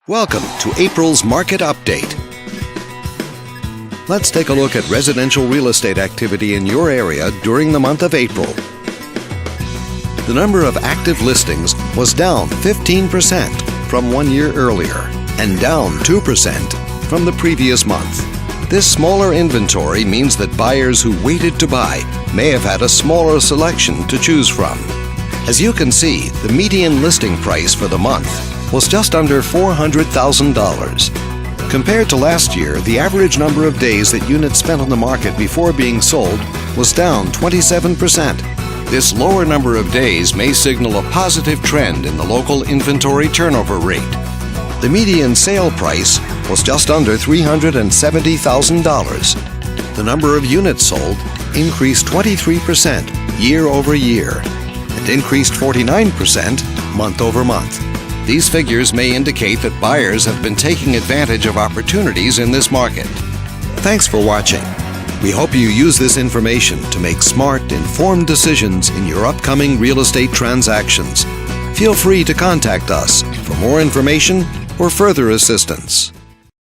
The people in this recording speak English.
Welcome to April's Market Update. Let's take a look at residential real estate activity in your area during the month of April. The number of active listings was down 15% from 1 year earlier and down 2% from the previous month. This smaller inventory means that buyers who waited to buy may have had a smaller selection to choose from. As you can see, the median listing price for the month was just under $400,000. Compared to last year, the average number of days that units spent on the market before being sold was down 27%. This lower number of days may signal a positive trend in the local inventory turnover rate. The median sale price was just under $370,000. The number of units sold increased 23% year over year and increased 49% month over month. These figures may indicate that buyers have been taking advantage of opportunities in this market. Thanks for watching. We hope you use this information to make smart, informed decisions in your upcoming real estate transactions. Feel free to contact us for more information or further assistance.